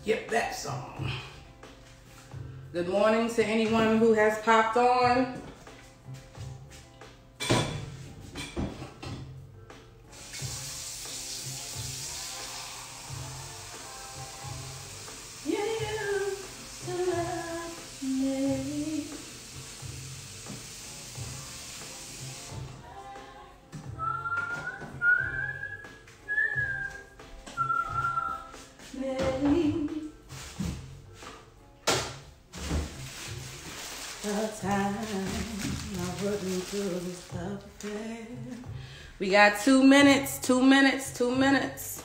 Skip that song. Good morning to anyone who has popped on. We got 2 minutes, 2 minutes, 2 minutes.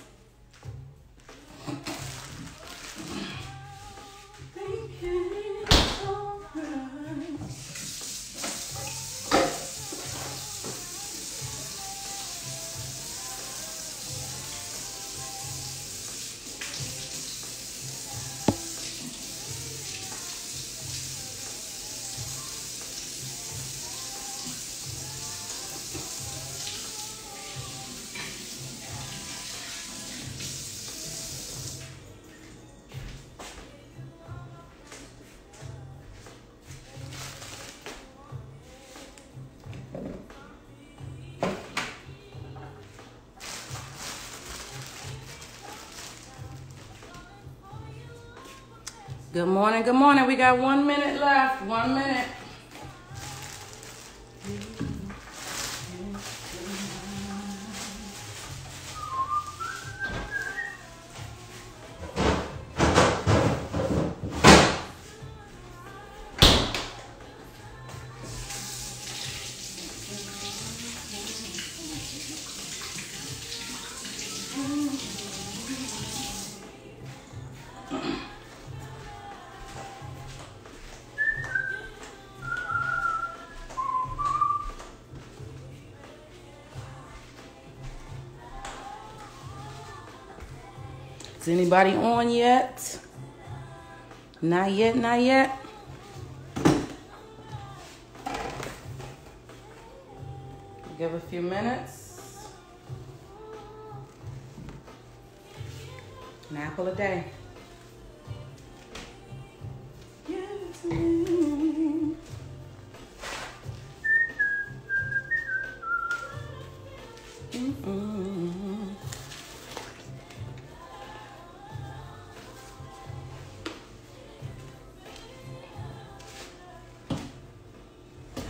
Good morning, good morning. We got 1 minute left, 1 minute. Is anybody on yet? Not yet, not yet. Give a few minutes. An apple a day.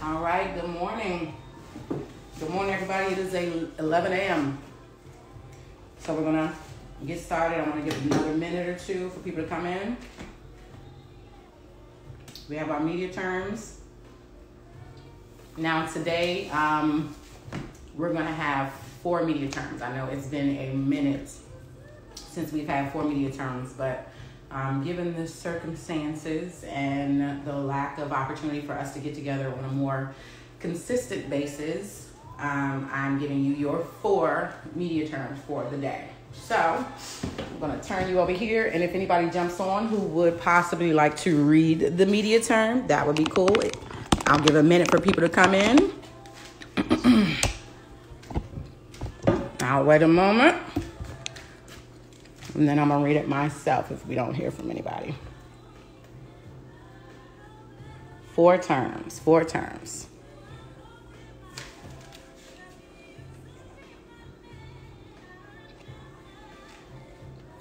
All right, good morning. Good morning, everybody. It is 11 a.m. So we're going to get started. I'm going to give another minute or two for people to come in. We have our media terms. Now today, we're going to have 4 media terms. I know it's been a minute since we've had 4 media terms, but given the circumstances and the lack of opportunity for us to get together on a more consistent basis, I'm giving you your 4 media terms for the day. So I'm going to turn you over here, and if anybody jumps on who would possibly like to read the media term, that would be cool. I'll give a minute for people to come in. I'll wait a moment. And then I'm going to read it myself if we don't hear from anybody. 4 terms, 4 terms.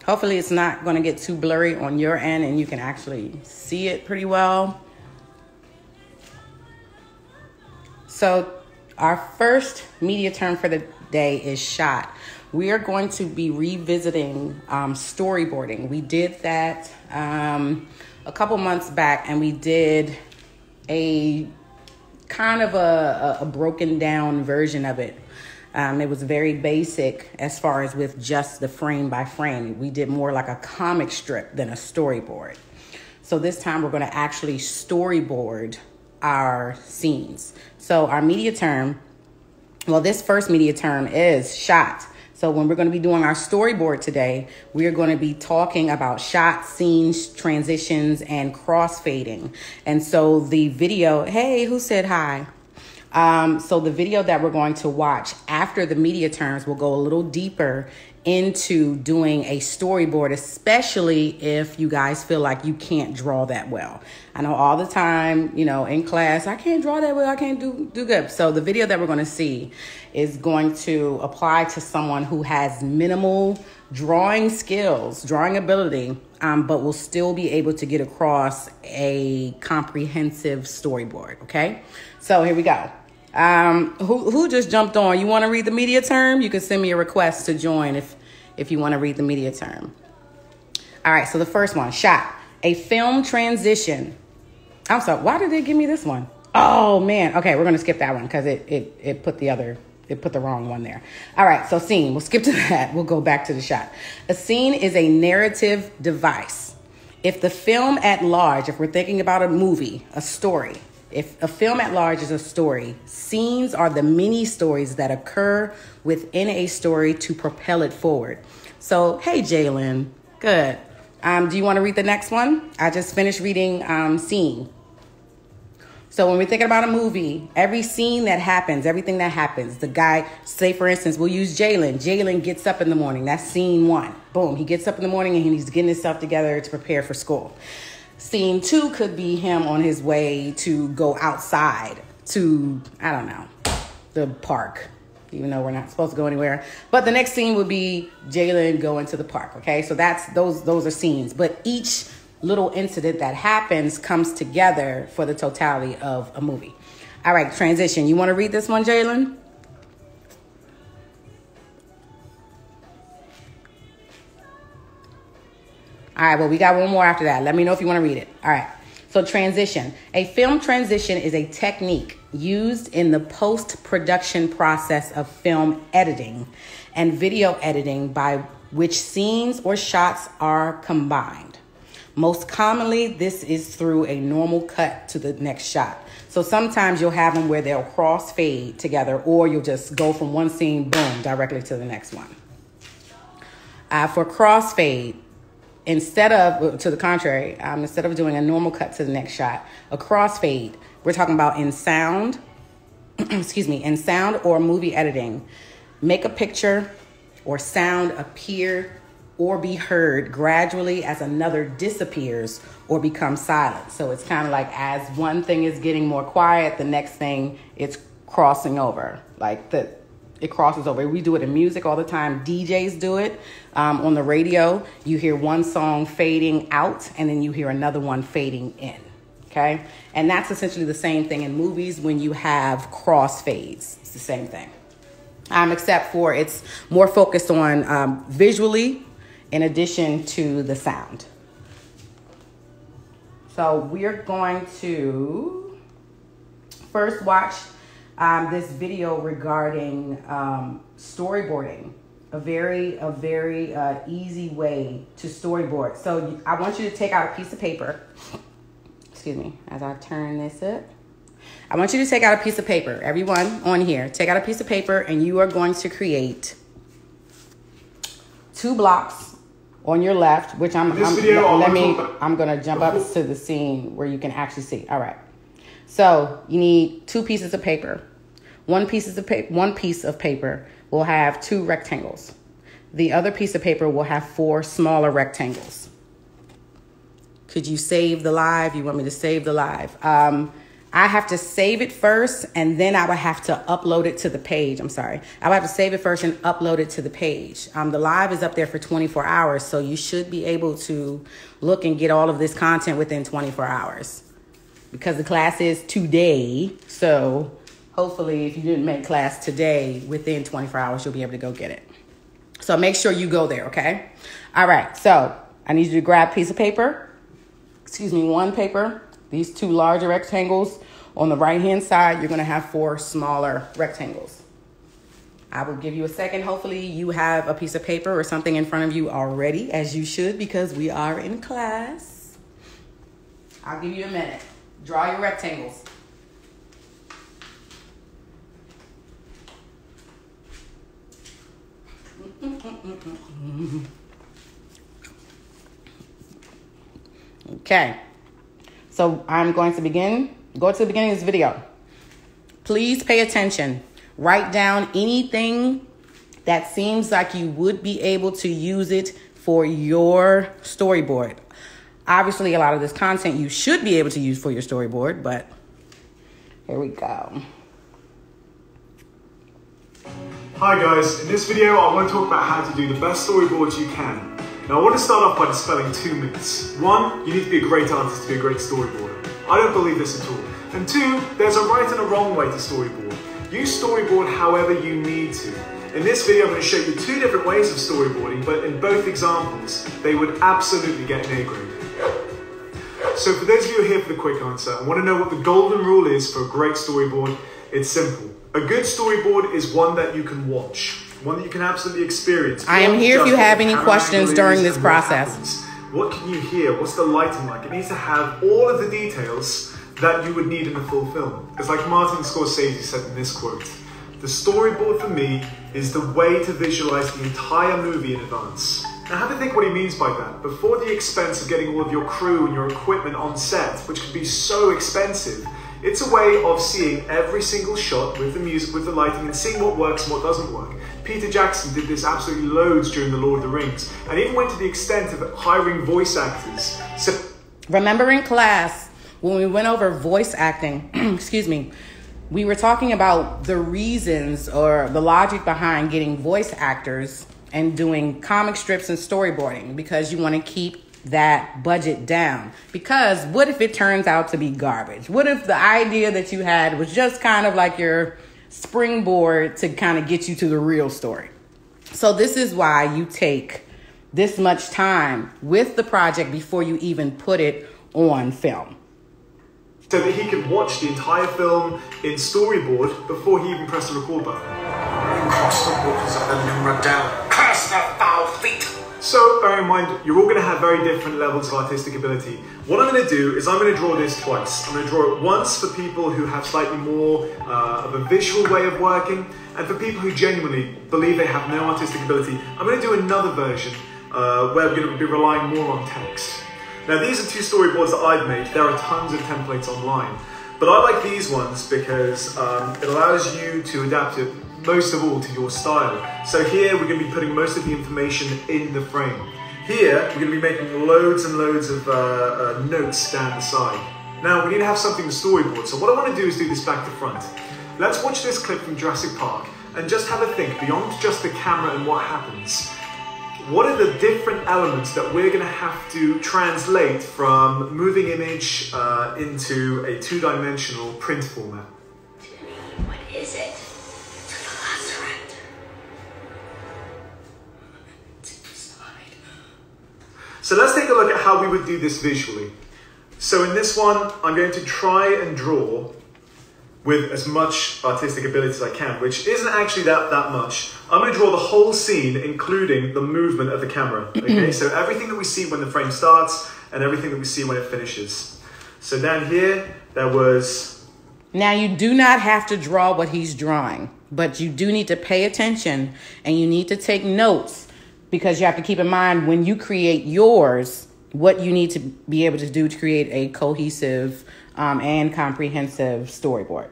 Hopefully it's not going to get too blurry on your end and you can actually see it pretty well. So our first media term for the day is shot. We are going to be revisiting storyboarding. We did that a couple months back, and we did a kind of a broken down version of it. It was very basic as far as with just the frame by frame. We did more like a comic strip than a storyboard. So this time we're going to actually storyboard our scenes. So our media term, well, this first media term is shot. So when we're going to be doing our storyboard today, we are going to be talking about shots, scenes, transitions, and crossfading. And so the video, hey, who said hi? So the video that we're going to watch after the media terms will go a little deeper into doing a storyboard, especially if you guys feel like you can't draw that well. I know all the time, you know, in class, I can't draw that well, I can't do good. So the video that we're going to see is going to apply to someone who has minimal drawing skills, drawing ability, but will still be able to get across a comprehensive storyboard. Okay, so here we go. Who just jumped on? You want to read the media term? You can send me a request to join if you want to read the media term. All right, so the first one, shot. A film transition. I'm sorry, why did they give me this one? Oh man, okay, we're gonna skip that one because it put the wrong one there. All right, so scene, we'll skip to that. We'll go back to the shot. A scene is a narrative device. If the film at large, if we're thinking about a movie, a story, if a film at large is a story, scenes are the mini stories that occur within a story to propel it forward. So, hey, Jalen, good. Do you want to read the next one? I just finished reading scene. So when we're thinking about a movie, every scene that happens, everything that happens, the guy, say for instance, we'll use Jalen. Jalen gets up in the morning. That's scene one. Boom. He gets up in the morning and he's getting himself together to prepare for school. Scene two could be him on his way to go outside to, I don't know, the park, even though we're not supposed to go anywhere. But the next scene would be Jalen going to the park. Okay, so those are scenes. But each little incident that happens comes together for the totality of a movie. All right, transition. You want to read this one, Jalen? All right, well, we got one more after that. Let me know if you want to read it. All right. So transition. A film transition is a technique used in the post-production process of film editing and video editing by which scenes or shots are combined. Most commonly, this is through a normal cut to the next shot. So sometimes you'll have them where they'll cross-fade together, or you'll just go from one scene, boom, directly to the next one. For crossfade, instead of doing a normal cut to the next shot, a crossfade, we're talking about in sound, in sound or movie editing, make a picture or sound appear or be heard gradually as another disappears or becomes silent. So it's kind of like as one thing is getting more quiet, the next thing it's crossing over, it crosses over. We do it in music all the time. DJs do it. On the radio, you hear one song fading out and then you hear another one fading in. Okay? And that's essentially the same thing in movies when you have crossfades. It's the same thing. Except for it's more focused on visually in addition to the sound. So we're going to first watch this video regarding storyboarding, a very easy way to storyboard. So I want you to take out a piece of paper. Excuse me, as I turn this up. I want you to take out a piece of paper. Everyone on here, take out a piece of paper and you are going to create 2 blocks on your left, which I'm going to jump up to the scene where you can actually see. All right. So you need 2 pieces of paper. One piece of paper will have 2 rectangles. The other piece of paper will have 4 smaller rectangles. Could you save the live? You want me to save the live? I have to save it first, and then I would have to upload it to the page. I'm sorry. I would have to save it first and upload it to the page. The live is up there for 24 hours, so you should be able to look and get all of this content within 24 hours. Because the class is today, so hopefully if you didn't make class today, within 24 hours, you'll be able to go get it. So make sure you go there, okay? All right, so I need you to grab a piece of paper. One paper. These 2 larger rectangles. On the right-hand side, you're going to have 4 smaller rectangles. I will give you a second. Hopefully you have a piece of paper or something in front of you already, as you should, because we are in class. I'll give you a minute. Draw your rectangles. Okay, so I'm going to go to the beginning of this video. Please pay attention. Write down anything that seems like you would be able to use it for your storyboard. Obviously, a lot of this content you should be able to use for your storyboard, but here we go. Hi guys, in this video I want to talk about how to do the best storyboards you can. Now I want to start off by dispelling 2 myths. 1, you need to be a great artist to be a great storyboarder. I don't believe this at all. And 2, there's a right and a wrong way to storyboard. You storyboard however you need to. In this video I'm going to show you 2 different ways of storyboarding, but in both examples they would absolutely get an A grade. So for those of you who are here for the quick answer and want to know what the golden rule is for a great storyboard, it's simple. A good storyboard is one that you can watch, one that you can absolutely experience. I am here if you have any questions during this process. What can you hear? What's the lighting like? It needs to have all of the details that you would need in a full film. It's like Martin Scorsese said in this quote, "The storyboard for me is the way to visualize the entire movie in advance." Now have a think what he means by that. Before the expense of getting all of your crew and your equipment on set, which could be so expensive, it's a way of seeing every single shot with the music, with the lighting, and seeing what works and what doesn't work. Peter Jackson did this absolutely loads during The Lord of the Rings, and even went to the extent of hiring voice actors. So, remember in class, when we went over voice acting, excuse me, we were talking about the reasons or the logic behind getting voice actors and doing comic strips and storyboarding, because you want to keep that budget down. Because what if it turns out to be garbage? What if the idea that you had was just kind of like your springboard to kind of get you to the real story? So this is why you take this much time with the project before you even put it on film. So that he could watch the entire film in storyboard before he even pressed the record button. Cross the waters of the Nimrod Dell. Curse the foul feet! So, bear in mind, you're all going to have very different levels of artistic ability. What I'm going to do is I'm going to draw this twice. I'm going to draw it once for people who have slightly more of a visual way of working, and for people who genuinely believe they have no artistic ability, I'm going to do another version where we're going to be relying more on text. Now, these are 2 storyboards that I've made. There are tons of templates online, but I like these ones because it allows you to adapt it most of all to your style. So here we're going to be putting most of the information in the frame. Here we're going to be making loads and loads of notes down the side. Now we need to have something to storyboard, so what I want to do is do this back to front. Let's watch this clip from Jurassic Park and just have a think beyond just the camera and what happens. What are the different elements that we're going to have to translate from moving image into a 2-dimensional print format? Jimmy, what is it? So let's take a look at how we would do this visually. So in this one, I'm going to try and draw with as much artistic ability as I can, which isn't actually that much. I'm going to draw the whole scene, including the movement of the camera. Okay, so everything that we see when the frame starts and everything that we see when it finishes. So down here, there was... Now you do not have to draw what he's drawing, but you do need to pay attention and you need to take notes, because you have to keep in mind when you create yours, what you need to be able to do to create a cohesive and comprehensive storyboard.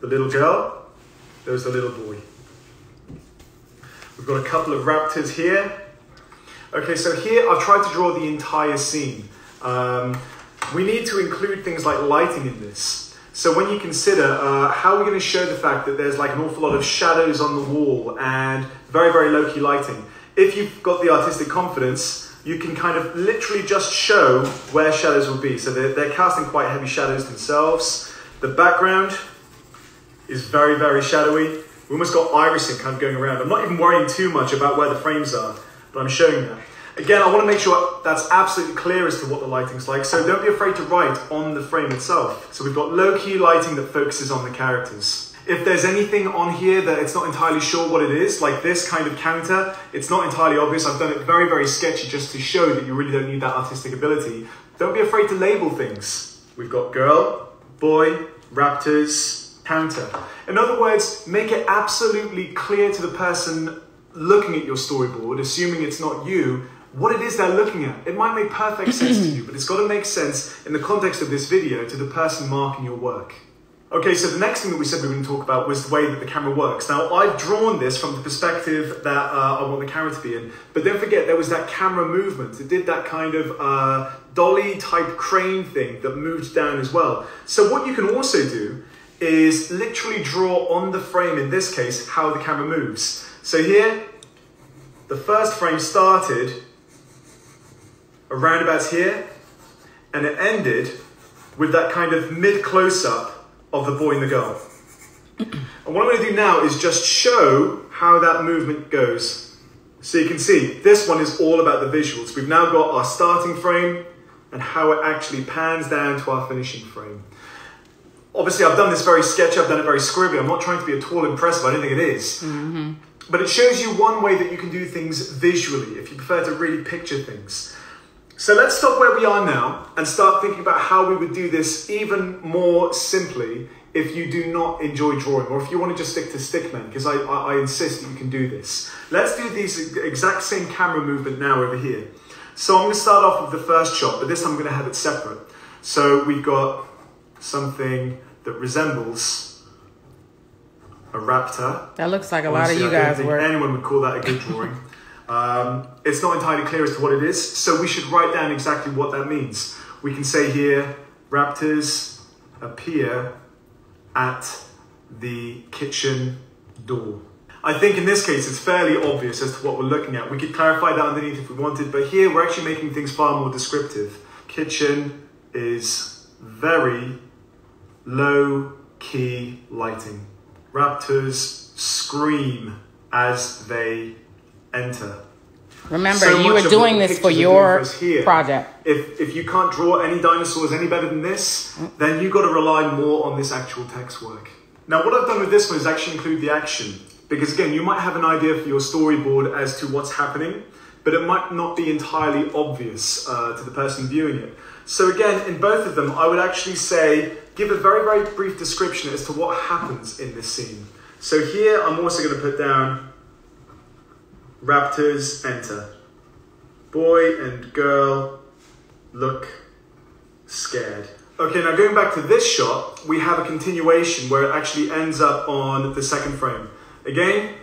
The little girl, there's the little boy. We've got a couple of raptors here. Okay, so here I've tried to draw the entire scene. We need to include things like lighting in this. So when you consider how we're going to show the fact that there's like an awful lot of shadows on the wall and very, very low-key lighting, if you've got the artistic confidence, you can kind of literally just show where shadows will be. So they're casting quite heavy shadows themselves. The background is very, very shadowy. We almost got irising kind of going around. I'm not even worrying too much about where the frames are, but I'm showing that. Again, I want to make sure that's absolutely clear as to what the lighting's like, so don't be afraid to write on the frame itself. So we've got low-key lighting that focuses on the characters. If there's anything on here that it's not entirely sure what it is, like this kind of counter, it's not entirely obvious. I've done it very, very sketchy just to show that you really don't need that artistic ability. Don't be afraid to label things. We've got girl, boy, raptors, counter. In other words, make it absolutely clear to the person looking at your storyboard, assuming it's not you, what it is they're looking at. It might make perfect sense to you, but it's got to make sense in the context of this video to the person marking your work. Okay, so the next thing that we said we were going to talk about was the way that the camera works. Now, I've drawn this from the perspective that I want the camera to be in, but don't forget there was that camera movement. It did that kind of dolly type crane thing that moved down as well. So what you can also do is literally draw on the frame, in this case, how the camera moves. So here, the first frame started around about here, and it ended with that kind of mid close-up of the boy and the girl. And what I'm going to do now is just show how that movement goes. So you can see, this one is all about the visuals. We've now got our starting frame and how it actually pans down to our finishing frame. Obviously, I've done this very sketchy, I've done it very scribbly. I'm not trying to be at all impressive, I don't think it is. But it shows you one way that you can do things visually, if you prefer to really picture things. So let's stop where we are now and start thinking about how we would do this even more simply if you do not enjoy drawing, or if you want to just stick to stickmen, because I insist that you can do this. Let's do these exact same camera movement now over here. So I'm going to start off with the first shot, but this time I'm going to have it separate. So we've got something that resembles a raptor. That looks like a lot of you guys work. Anyone would call that a good drawing. It's not entirely clear as to what it is, so we should write down exactly what that means. We can say here, raptors appear at the kitchen door. I think in this case it's fairly obvious as to what we're looking at. We could clarify that underneath if we wanted, but here we're actually making things far more descriptive. Kitchen is very low-key lighting. Raptors scream as they enter. Remember, So you much were of doing what the this for pictures are your doing for us here. project. If you can't draw any dinosaurs any better than this, then you've got to rely more on this actual text work. Now, what I've done with this one is actually include the action. Because again, you might have an idea for your storyboard as to what's happening, but it might not be entirely obvious to the person viewing it. So again, in both of them, I would actually say, give a very, very brief description as to what happens in this scene. So here, I'm also going to put down raptors enter. Boy and girl look scared. Okay, now going back to this shot, we have a continuation where it actually ends up on the second frame. Again,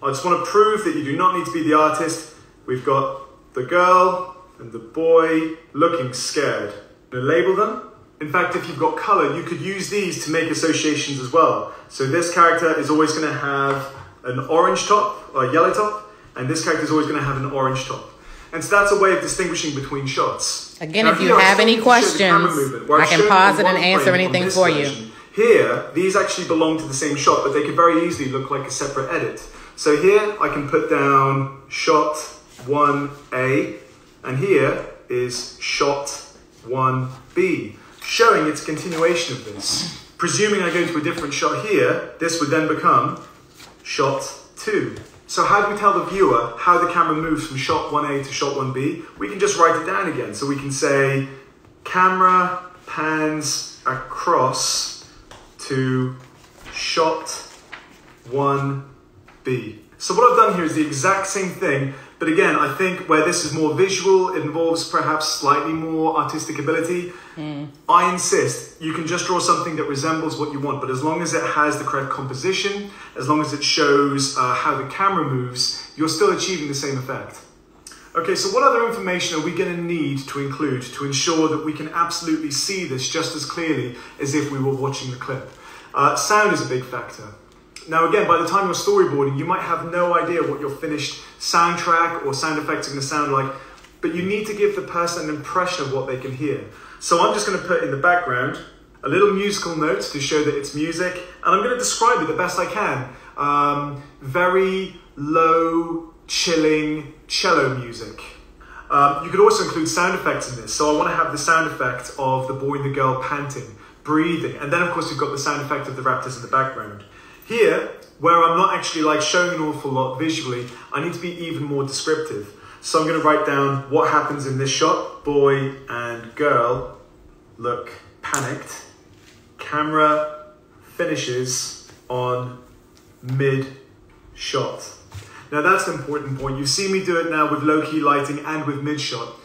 I just want to prove that you do not need to be the artist. We've got the girl and the boy looking scared. I'm going to label them. In fact, if you've got color, you could use these to make associations as well. So this character is always going to have an orange top, or a yellow top, and this character is always going to have an orange top. And so that's a way of distinguishing between shots. Again, now, if you have any questions, I can pause it and answer anything for you. Here, these actually belong to the same shot, but they could very easily look like a separate edit. So here, I can put down shot 1A, and here is shot 1B, showing its continuation of this. Presuming I go to a different shot here, this would then become shot 2. So how do we tell the viewer how the camera moves from shot 1A to shot 1B? We can just write it down again. So we can say, camera pans across to shot 1B. So what I've done here is the exact same thing, but again, I think where this is more visual, it involves perhaps slightly more artistic ability. I insist, you can just draw something that resembles what you want, but as long as it has the correct composition, as long as it shows how the camera moves, you're still achieving the same effect. Okay, so what other information are we going to need to include to ensure that we can absolutely see this just as clearly as if we were watching the clip? Sound is a big factor. Now again, by the time you're storyboarding, you might have no idea what your finished soundtrack or sound effects are going to sound like, but you need to give the person an impression of what they can hear. So I'm just going to put in the background a little musical note to show that it's music, and I'm going to describe it the best I can. Very low, chilling cello music. You could also include sound effects in this, so I want to have the sound effect of the boy and the girl panting. breathing. And then of course we've got the sound effect of the raptors in the background. Here, where I'm not actually like showing an awful lot visually, I need to be even more descriptive. So I'm going to write down what happens in this shot. Boy and girl look panicked. Camera finishes on mid-shot. Now that's an important point. You see me do it now with low-key lighting and with mid-shot.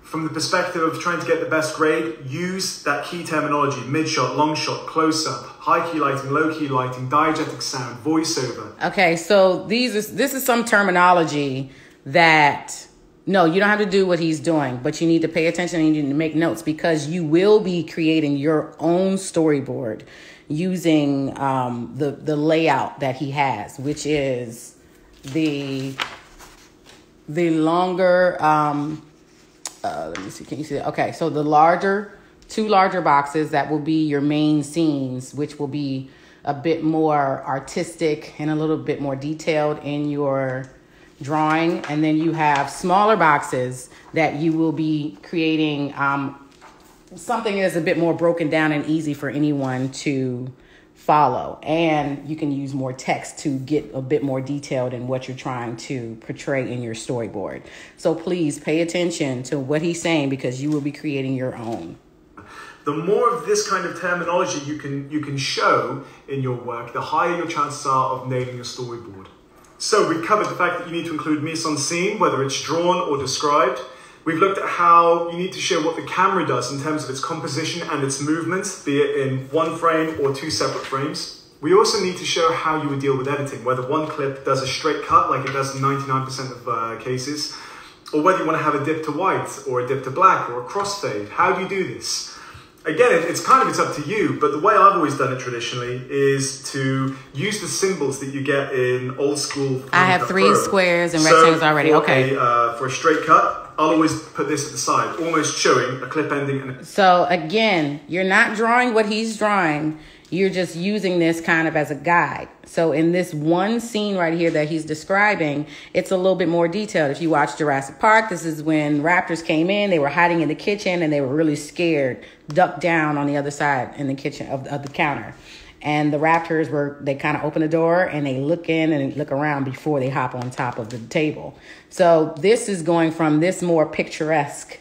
From the perspective of trying to get the best grade, use that key terminology: mid-shot, long shot, close-up, high-key lighting, low-key lighting, diegetic sound, voiceover. Okay, so this is some terminology that, no, you don't have to do what he's doing, but you need to pay attention and you need to make notes, because you will be creating your own storyboard using the layout that he has, which is the longer, let me see, can you see that? Okay, so the two larger boxes that will be your main scenes, which will be a bit more artistic and a little bit more detailed in your drawing. And then you have smaller boxes that you will be creating something that's a bit more broken down and easy for anyone to follow. And you can use more text to get a bit more detailed in what you're trying to portray in your storyboard. So please pay attention to what he's saying, because you will be creating your own. The more of this kind of terminology you can show in your work, the higher your chances are of nailing your storyboard. So we've covered the fact that you need to include mise en scene, whether it's drawn or described. We've looked at how you need to show what the camera does in terms of its composition and its movements, be it in one frame or two separate frames. We also need to show how you would deal with editing, whether one clip does a straight cut like it does in 99% of cases, or whether you want to have a dip to white or a dip to black or a crossfade. How do you do this? Again, it's up to you, but the way I've always done it traditionally is to use the symbols that you get in old school. I have 3 squares and rectangles already. Okay. For a straight cut, I'll always put this at the side, almost showing a clip ending. So again, you're not drawing what he's drawing. You're just using this kind of as a guide. So in this one scene right here that he's describing, it's a little bit more detailed. If you watch Jurassic Park, this is when raptors came in. They were hiding in the kitchen and they were really scared, ducked down on the other side in the kitchen of the counter. And the raptors they kind of open the door and they look in and they look around before they hop on top of the table. So this is going from this more picturesque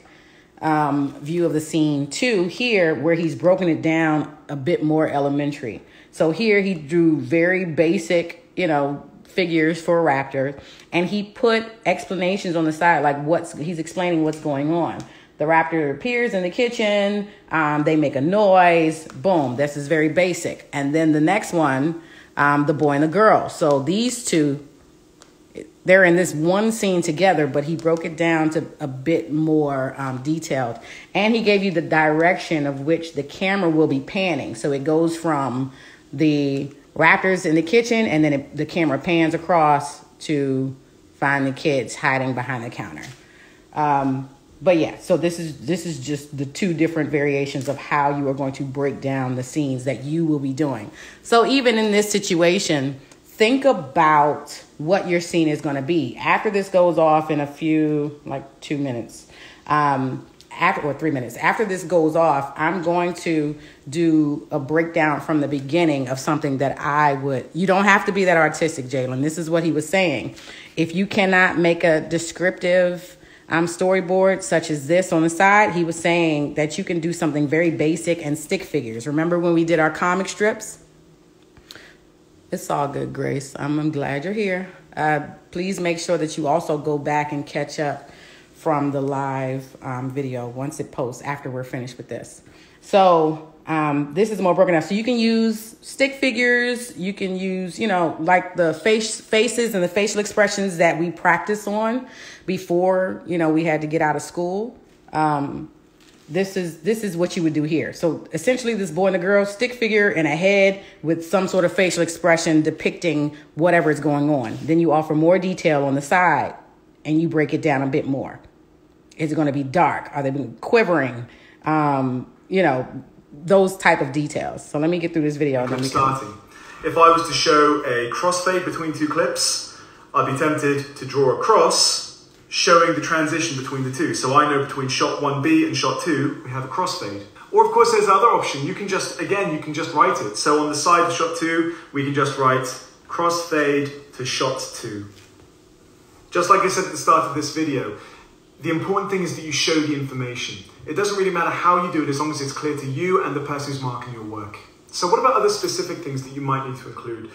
view of the scene to here where he's broken it down a bit more elementary. So here he drew very basic, figures for a raptor, and he put explanations on the side, like he's explaining what's going on. The raptor appears in the kitchen, they make a noise, boom, this is very basic. And then the next one, the boy and the girl. So these two, they're in this one scene together, but he broke it down to a bit more detailed. And he gave you the direction of which the camera will be panning. So it goes from the raptors in the kitchen, and then the camera pans across to find the kids hiding behind the counter. But yeah, so this is just the 2 different variations of how you are going to break down the scenes that you will be doing. So even in this situation, think about what your scene is going to be. After this goes off in a few, 2 minutes, or 3 minutes, after this goes off, I'm going to do a breakdown from the beginning of something that you don't have to be that artistic, Jalen. This is what he was saying. If you cannot make a descriptive storyboard such as this on the side, he was saying that you can do something very basic and stick figures. Remember when we did our comic strips? It's all good, Grace. I'm glad you're here. Please make sure that you also go back and catch up from the live video once it posts after we're finished with this. So this is more broken down. So you can use stick figures. You can use, like the faces and the facial expressions that we practice on before, we had to get out of school. This is what you would do here. So essentially this boy and the girl, stick figure and a head with some sort of facial expression depicting whatever is going on. Then you offer more detail on the side and you break it down a bit more. Is it going to be dark? Are they quivering? Those type of details. So let me get through this video. I'm starting. If I was to show a crossfade between 2 clips, I'd be tempted to draw a cross showing the transition between the 2. So I know between shot 1B and shot 2, we have a crossfade. Or of course there's the other option. You can just write it. So on the side of shot 2, we can just write crossfade to shot 2. Just like I said at the start of this video, the important thing is that you show the information. It doesn't really matter how you do it as long as it's clear to you and the person who's marking your work. So what about other specific things that you might need to include,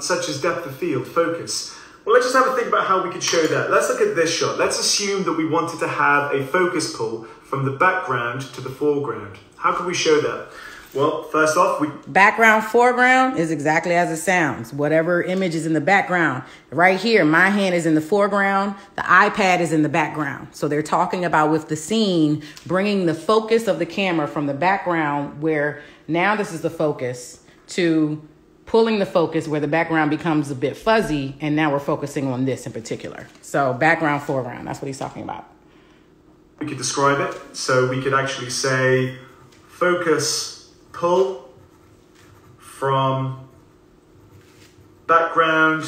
such as depth of field, focus? Well, let's just have a think about how we could show that. Let's look at this shot. Let's assume that we wanted to have a focus pull from the background to the foreground. How can we show that? Well, first off, background, foreground is exactly as it sounds. Whatever image is in the background. Right here, my hand is in the foreground. The iPad is in the background. So they're talking about with the scene, bringing the focus of the camera from the background where now this is the focus to pulling the focus where the background becomes a bit fuzzy. And now we're focusing on this in particular. So background, foreground, that's what he's talking about. We could describe it. So we could actually say focus pull from background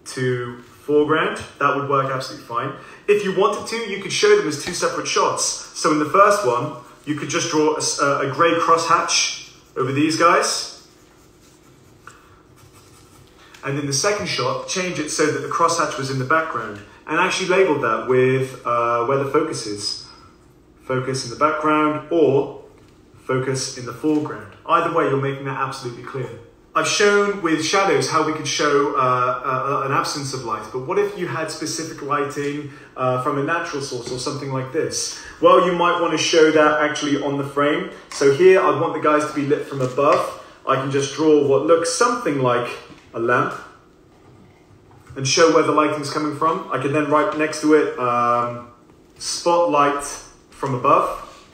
to foreground. That would work absolutely fine. If you wanted to, you could show them as two separate shots. So in the first one, you could just draw a grey crosshatch over these guys. And in the second shot, change it so that the crosshatch was in the background. And actually label that with where the focus is. Focus in the background or focus in the foreground. Either way, you're making that absolutely clear. I've shown with shadows how we could show an absence of light, but what if you had specific lighting from a natural source or something like this? Well, you might want to show that actually on the frame. So here, I want the guys to be lit from above. I can just draw what looks something like a lamp and show where the lighting's coming from. I can then write next to it, spotlight from above.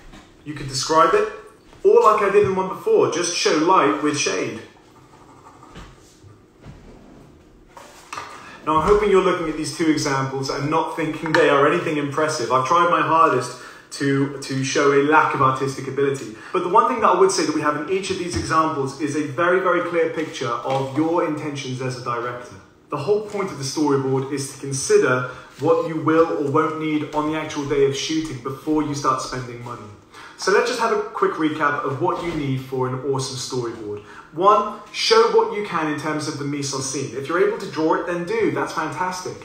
You could describe it. Or like I did in one before, just show light with shade. Now I'm hoping you're looking at these two examples and not thinking they are anything impressive. I've tried my hardest to show a lack of artistic ability. But the one thing that I would say that we have in each of these examples is a very, very clear picture of your intentions as a director. The whole point of the storyboard is to consider what you will or won't need on the actual day of shooting before you start spending money. So let's just have a quick recap of what you need for an awesome storyboard. 1, show what you can in terms of the mise-en-scene. If you're able to draw it, then do. That's fantastic.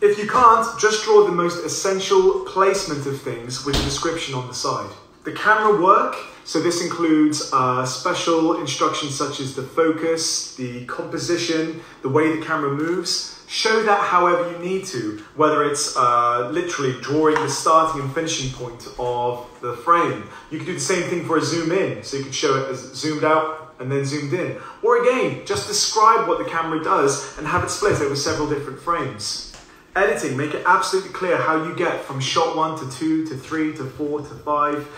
If you can't, just draw the most essential placement of things with a description on the side. The camera work, so this includes special instructions such as the focus, the composition, the way the camera moves. Show that however you need to, whether it's literally drawing the starting and finishing point of the frame. You can do the same thing for a zoom in, so you can show it as zoomed out and then zoomed in. Or again, just describe what the camera does and have it split over several different frames. Editing, make it absolutely clear how you get from shot 1 to 2 to 3 to 4 to 5.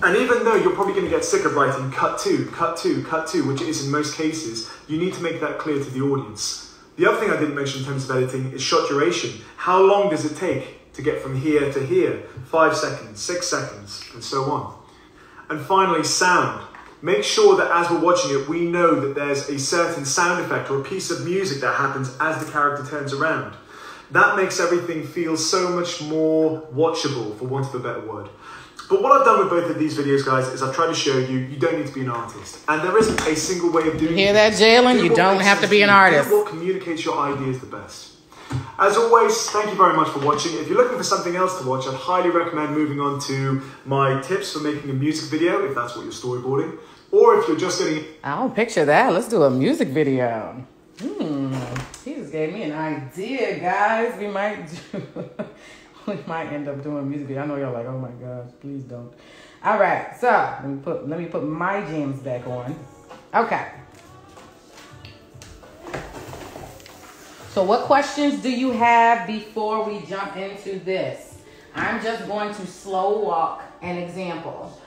And even though you're probably going to get sick of writing cut 2, cut 2, cut 2, which it is in most cases, you need to make that clear to the audience. The other thing I didn't mention in terms of editing is shot duration. How long does it take to get from here to here? 5 seconds, 6 seconds, and so on. And finally, sound. Make sure that as we're watching it, we know that there's a certain sound effect or a piece of music that happens as the character turns around. That makes everything feel so much more watchable, for want of a better word. But what I've done with both of these videos, guys, is I've tried to show you don't need to be an artist. And there isn't a single way of doing it. Hear that, Jalen? You don't have to be an artist. Do what communicates your ideas the best. As always, thank you very much for watching. If you're looking for something else to watch, I'd highly recommend moving on to my tips for making a music video, if that's what you're storyboarding. Or if you're just getting... I don't picture that. Let's do a music video. He just gave me an idea, guys. We might end up doing a music video. I know y'all like, oh my gosh, please don't. All right, so let me put my jams back on. Okay. So what questions do you have before we jump into this? I'm just going to slow walk an example.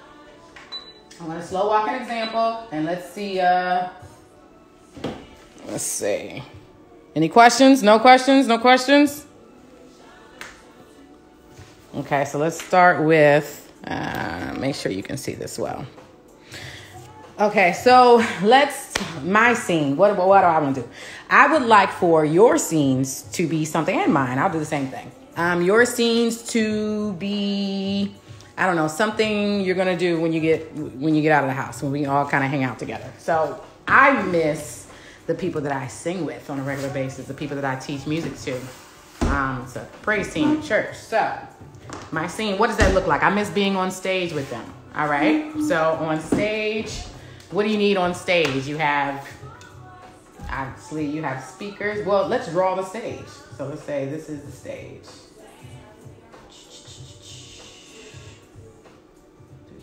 I'm going to slow walk an example, and let's see. Let's see. Any questions? No questions? No questions? Okay, so let's start with, make sure you can see this well. Okay, so my scene, what do I want to do? I would like for your scenes to be something, and mine, I'll do the same thing. Your scenes to be I don't know, something you're gonna do when you get out of the house, when we all kind of hang out together. So I miss the people that I sing with on a regular basis, the people that I teach music to. It's a praise team at church. So my scene, what does that look like? I miss being on stage with them. All right. So on stage, what do you need on stage? You have, obviously, you have speakers. Well, let's draw the stage. So let's say this is the stage.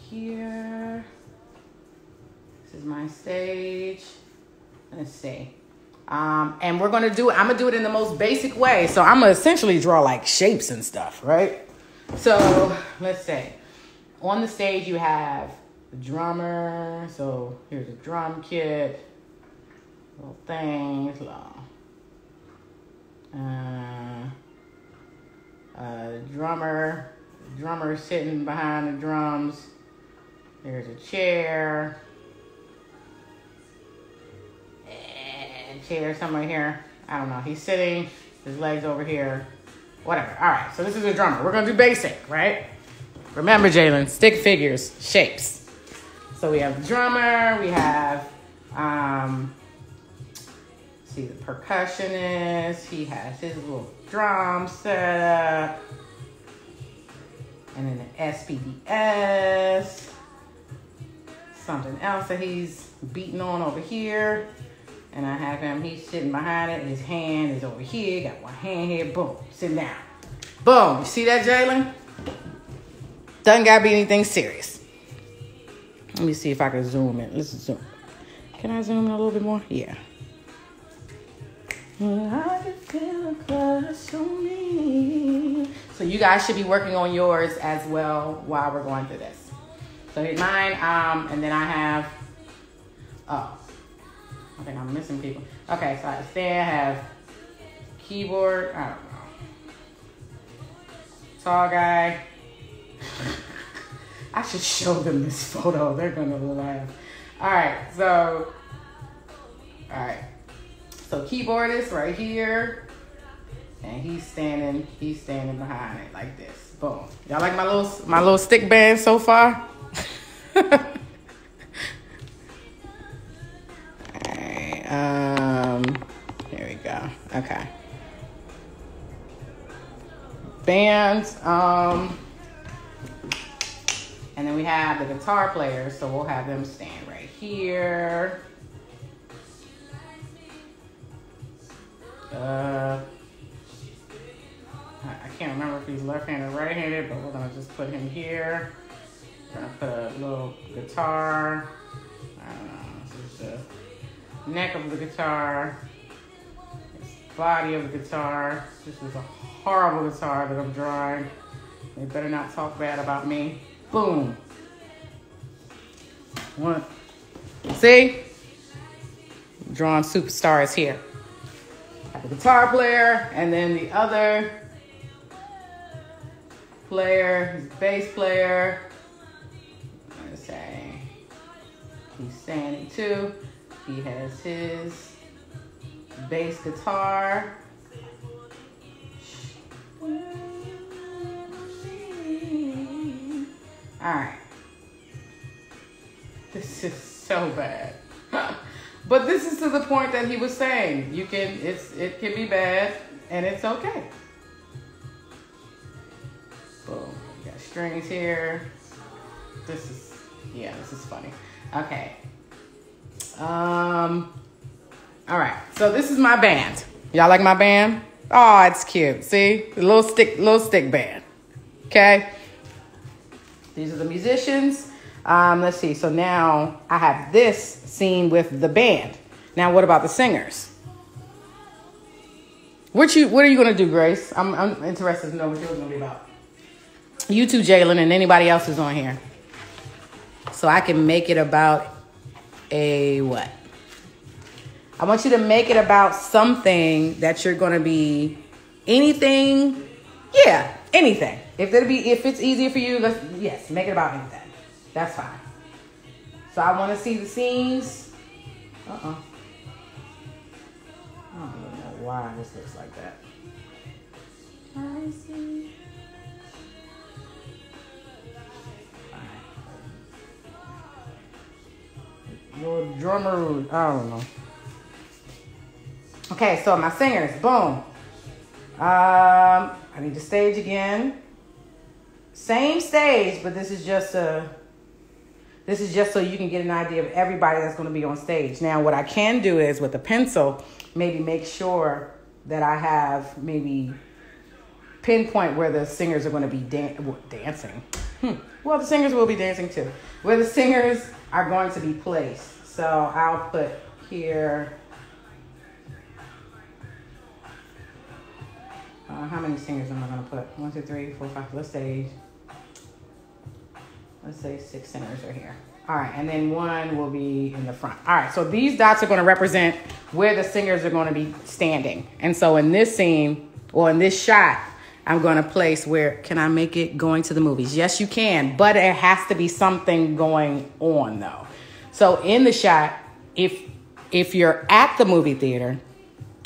Here. This is my stage. Let's see. And we're going to do it. I'm going to do it in the most basic way. So I'm going to essentially draw like shapes and stuff, right? So let's say on the stage you have the drummer. So here's a drum kit. Little things. Drummer sitting behind the drums. There's a chair. And chair somewhere here. I don't know. He's sitting. His legs over here. Whatever. All right. So this is a drummer. We're going to do basic, right? Remember, Jalen, stick figures, shapes. So we have the drummer. We have, see, the percussionist. He has his little drum set up. And then the SPDS. Something else that he's beating on over here. And I have him, he's sitting behind it. His hand is over here. Got one hand here. Boom. Sitting down. Boom. You see that, Jalen? Doesn't got to be anything serious. Let me see if I can zoom in. Let's zoom. Can I zoom in a little bit more? Yeah. I can feel a crush on me. So you guys should be working on yours as well while we're going through this. So here's mine, and then I have, I think I'm missing people. Okay, so I have keyboard, I don't know. Tall guy. I should show them this photo. They're gonna laugh. All right. So keyboardist right here, and he's standing behind it like this. Boom. Y'all like my little stick band so far? Alright, here we go. Okay. Bands, and then we have the guitar players, so we'll have them stand right here. I can't remember if he's left-handed or right-handed, but we're gonna just put him here. We're gonna put a little guitar. I don't know. This is the neck of the guitar. This body of the guitar. This is a horrible guitar that I'm drawing. They better not talk bad about me. Boom. One. See? Drawing superstars here. Have the guitar player, and then the other player, his bass player. I'm gonna say he's standing too. He has his bass guitar. All right. This is so bad. But this is to the point that he was saying. It can be bad and it's okay. Boom. We got strings here. This is funny. Okay. All right. So this is my band. Y'all like my band? Oh, it's cute. See? The little stick band. Okay. These are the musicians. Let's see. So now I have this scene with the band. Now what about the singers? What are you gonna do, Grace? I'm interested to know what yours gonna be about. You too, Jalen, and anybody else who's on here. So I can make it about a what? I want you to make it about something that you're gonna be anything. Yeah, anything. If it's easier for you, yes, make it about anything. That's fine. So I want to see the scenes. I don't even know why this looks like that. I see. Your drummer, I don't know. Okay, so my singers, boom. I need to stage again. Same stage, but this is just so you can get an idea of everybody that's going to be on stage. Now, what I can do is with a pencil, maybe make sure that I have maybe pinpoint where the singers are going to be dancing. Well, the singers will be dancing too. Where the singers are going to be placed. So I'll put here. How many singers am I going to put? 1, 2, 3, 4, 5. Let's say 6 singers are here. All right, and then 1 will be in the front. All right, so these dots are going to represent where the singers are going to be standing. And so in this scene, or in this shot, I'm going to place where, can I make it going to the movies? Yes, you can, but it has to be something going on, though. So in the shot, if you're at the movie theater,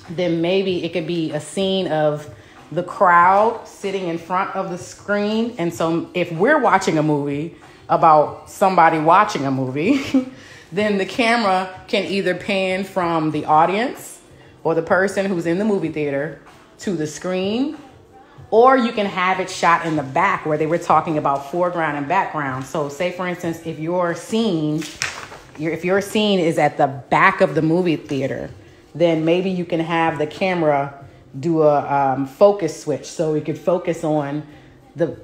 then maybe it could be a scene of the crowd sitting in front of the screen. And so if we're watching a movie about somebody watching a movie, then the camera can either pan from the audience or the person who's in the movie theater to the screen, or you can have it shot in the back where they were talking about foreground and background. So say, for instance, if your scene is at the back of the movie theater, then maybe you can have the camera do a focus switch so we could focus on the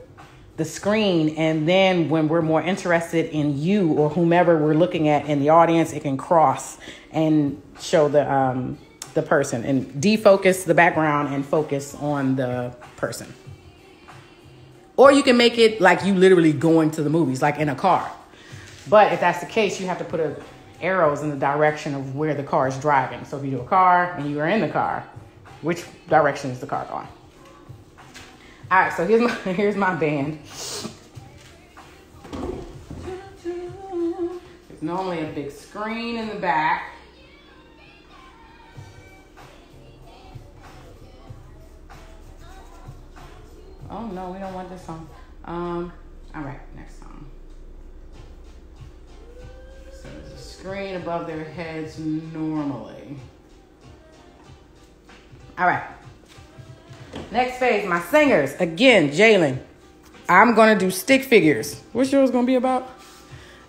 screen, and then when we're more interested in you or whomever we're looking at in the audience, it can cross and show the person and defocus the background and focus on the person. Or you can make it like you literally going to the movies, like in a car. But if that's the case, you have to put arrows in the direction of where the car is driving. So if you do a car and you are in the car, which direction is the car going? All right, so here's my band. There's normally a big screen in the back. Oh no, we don't want this song. All right, next song. So there's a screen above their heads normally. All right. Next phase, my singers. Again, Jalen. I'm going to do stick figures. What's yours going to be about?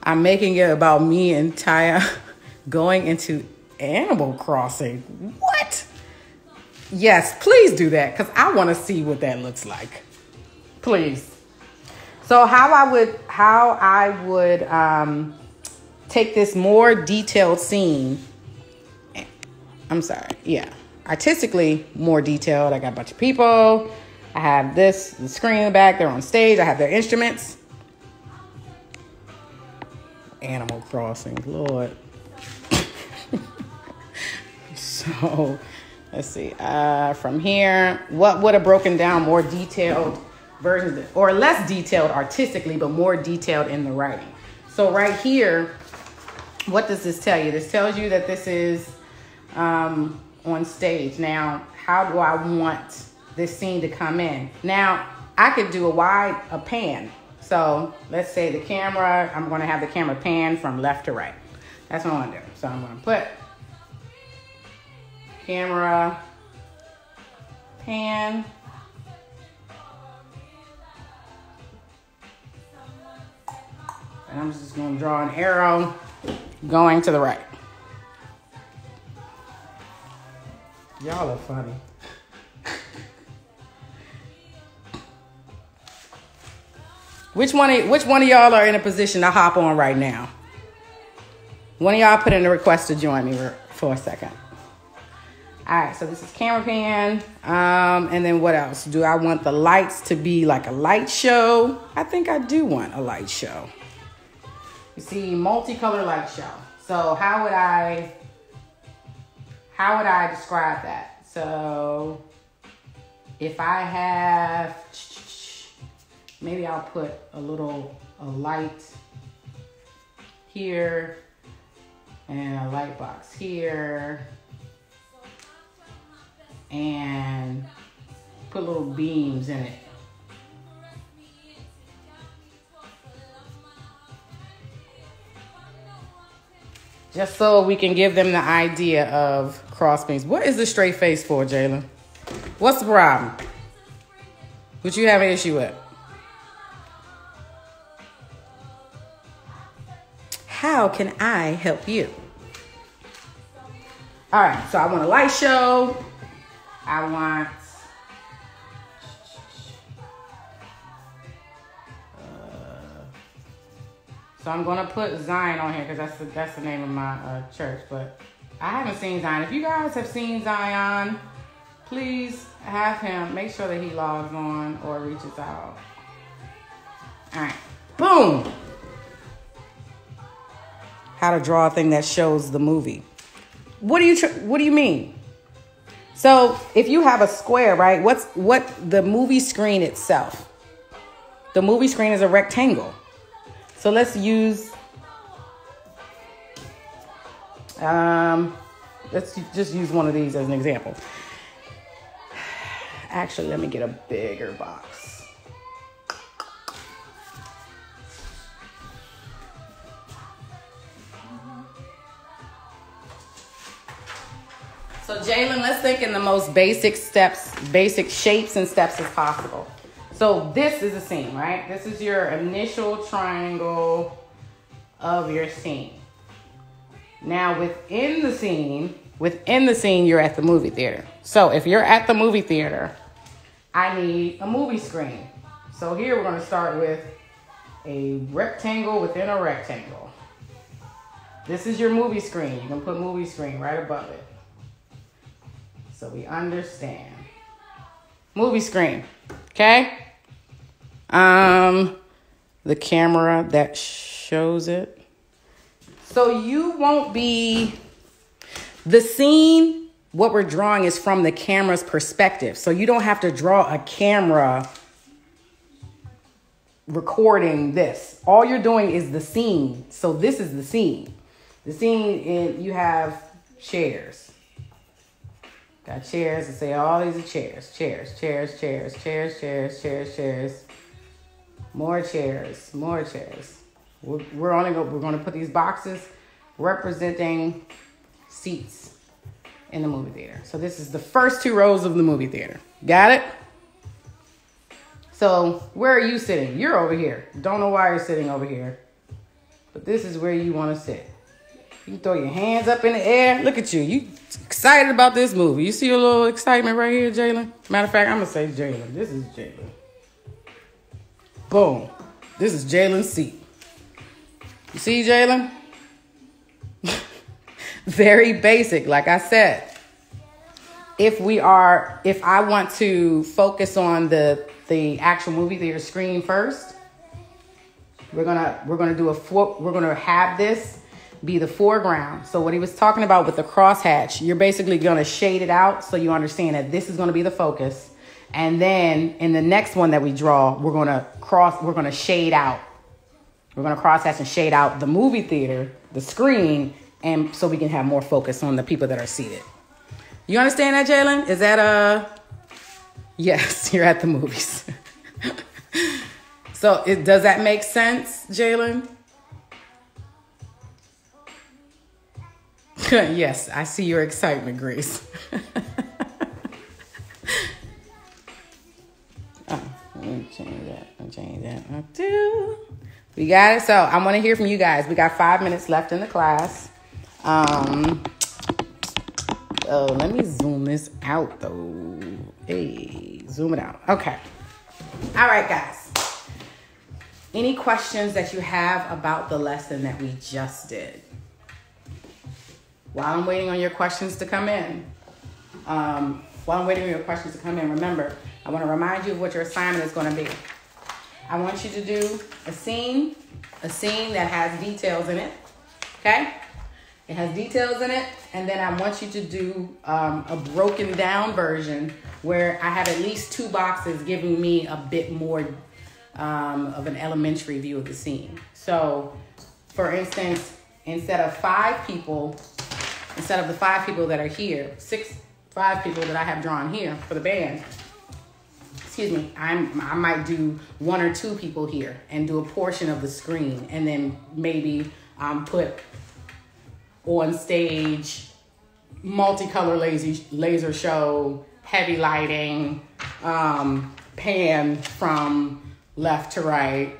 I'm making it about me and Taya going into Animal Crossing. What? Yes, please do that because I want to see what that looks like. Please. So how I would take this more detailed scene. I'm sorry. Yeah. Artistically more detailed. I got a bunch of people. I have the screen in the back. They're on stage. I have their instruments. Animal Crossing, Lord. So, let's see. From here, what would have broken down more detailed versions, or less detailed artistically, but more detailed in the writing. So right here, what does this tell you? This tells you that this is on stage. Now, how do I want this scene to come in? Now, I could do a pan. So let's say the camera, I'm going to have the camera pan from left to right. That's what I'm going to do. So I'm going to put camera pan. And I'm just going to draw an arrow going to the right. Y'all are funny. Which one of y'all are in a position to hop on right now? One of y'all put in a request to join me for a second. All right, so this is camera pan. And then what else? Do I want the lights to be like a light show? I think I do want a light show. You see, multicolor light show. So how would I describe that? So if I have, maybe I'll put a light here and a light box here and put little beams in it. Just so we can give them the idea of cross beams. What is the straight face for, Jalen? What's the problem? What you have an issue with? How can I help you? All right, so I want a light show. I want... So I'm going to put Zion on here because that's the name of my church. But I haven't seen Zion. If you guys have seen Zion, please have him. Make sure that he logs on or reaches out. All right. Boom. How to draw a thing that shows the movie. What do you mean? So if you have a square, right? What the movie screen itself? The movie screen is a rectangle. So let's use, let's just use one of these as an example. Actually, let me get a bigger box. So Jalen, let's think in the most basic shapes and steps as possible. So this is a scene, right? This is your initial triangle of your scene. Now within the scene, you're at the movie theater. So if you're at the movie theater, I need a movie screen. So here we're going to start with a rectangle within a rectangle. This is your movie screen. You can put movie screen right above it. So we understand. Movie screen, okay? The camera that shows it. So you won't be, the scene, what we're drawing is from the camera's perspective. So you don't have to draw a camera recording this. All you're doing is the scene. So this is the scene. The scene, you have chairs. Got chairs to say all these are chairs. Chairs, chairs, chairs, chairs, chairs, chairs, chairs. More chairs, more chairs. We're going to put these boxes representing seats in the movie theater. So this is the first 2 rows of the movie theater. Got it? So where are you sitting? You're over here. Don't know why you're sitting over here. But this is where you want to sit. You can throw your hands up in the air. Look at you. You excited about this movie. You see a little excitement right here, Jalen? Matter of fact, I'm going to say Jalen. This is Jalen. Boom. This is Jalen's seat. You see, Jalen? Very basic, like I said. If I want to focus on the actual movie theater screen first, we're gonna have this be the foreground. So what he was talking about with the crosshatch, you're basically gonna shade it out so you understand that this is gonna be the focus. And then in the next one that we draw, we're gonna shade out. We're gonna crosshatch and shade out the movie theater, the screen, and so we can have more focus on the people that are seated. You understand that, Jalen? Is that yes, you're at the movies. So does that make sense, Jalen? Yes, I see your excitement, Grace. Let me change that. We got it. So I want to hear from you guys. We got 5 minutes left in the class. Let me zoom this out though. Hey, zoom it out. Okay. All right, guys. Any questions that you have about the lesson that we just did? While I'm waiting on your questions to come in, remember, I want to remind you of what your assignment is going to be. I want you to do a scene that has details in it, okay? It has details in it, and then I want you to do a broken down version where I have at least 2 boxes giving me a bit more of an elementary view of the scene. So, for instance, instead of the 5 people that are here, 5 people that I have drawn here for the band, I might do 1 or 2 people here and do a portion of the screen, and then maybe put on stage, multicolor laser show, heavy lighting, pan from left to right,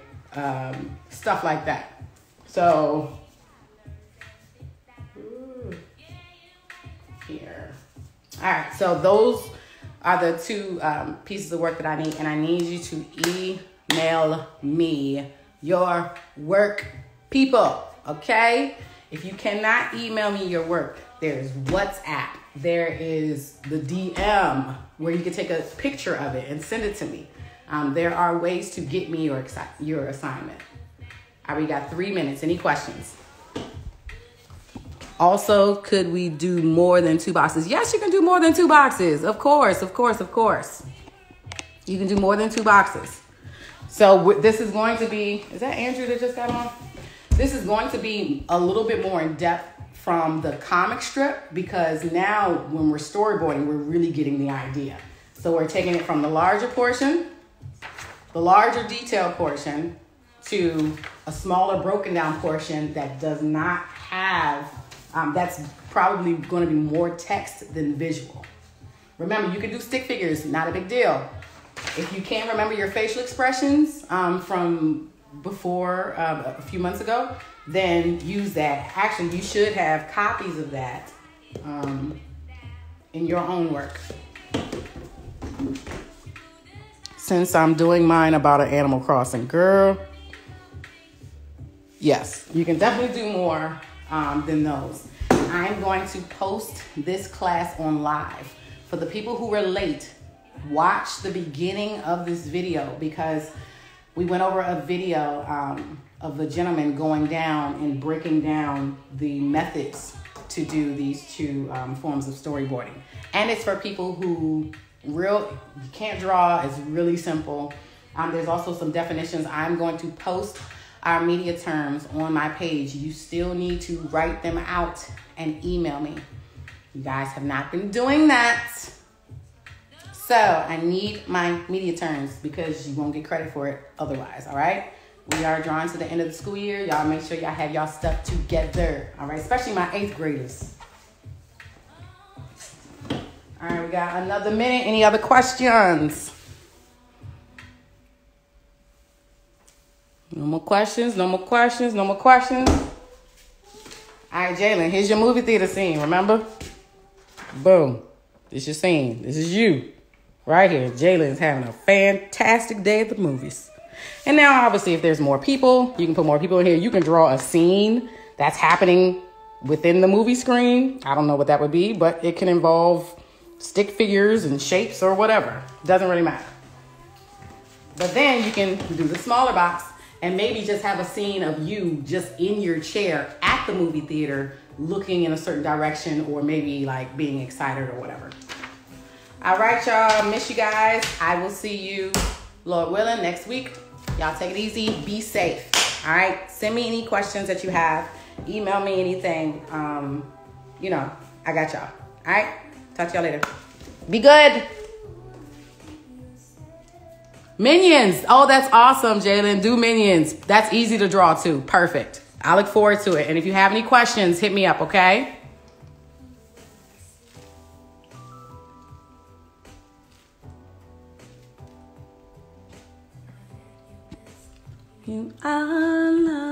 stuff like that. So here. All right, so those are the two pieces of work that I need, and I need you to email me your work, people, okay? If you cannot email me your work, there's WhatsApp. There is the DM where you can take a picture of it and send it to me. There are ways to get me your assignment. I already got 3 minutes. Any questions? Also, could we do more than 2 boxes? Yes, you can do more than 2 boxes. Of course, of course, of course. You can do more than 2 boxes. So this is going to be, is that Andrew that just got on? This is going to be a little bit more in depth from the comic strip, because now when we're storyboarding, we're really getting the idea. So we're taking it from the larger portion, the larger detail portion, to a smaller broken down portion that does not have, that's probably going to be more text than visual. Remember, you can do stick figures, not a big deal. If you can't remember your facial expressions from before a few months ago, then use that. Actually, you should have copies of that in your own work. Since I'm doing mine about an Animal Crossing, girl, yes, you can definitely do more than those. I'm going to post this class on live. For the people who were late, watch the beginning of this video, because we went over a video of the gentleman going down and breaking down the methods to do these 2 forms of storyboarding. And it's for people who you can't draw. It's really simple. There's also some definitions. I'm going to post our media terms on my page. You still need to write them out and email me. You guys have not been doing that. So I need my media terms, because you won't get credit for it otherwise, all right? We are drawing to the end of the school year. Y'all make sure y'all have y'all stuff together, all right? Especially my 8th graders. All right, we got another minute. Any other questions? No more questions, no more questions, no more questions. All right, Jalen, here's your movie theater scene, remember? Boom. This is your scene. This is you. Right here. Jalen's having a fantastic day at the movies. And now, obviously, if there's more people, you can put more people in here. You can draw a scene that's happening within the movie screen. I don't know what that would be, but it can involve stick figures and shapes or whatever. Doesn't really matter. But then you can do the smaller box and maybe just have a scene of you just in your chair at the movie theater looking in a certain direction, or maybe like being excited or whatever. All right, y'all. Miss you guys. I will see you, Lord willing, next week. Y'all take it easy. Be safe. All right. Send me any questions that you have. Email me anything. You know, I got y'all. All right. Talk to y'all later. Be good. Minions. Oh, that's awesome, Jalen. Do minions. That's easy to draw too. Perfect. I look forward to it. And if you have any questions, hit me up, okay? You are love.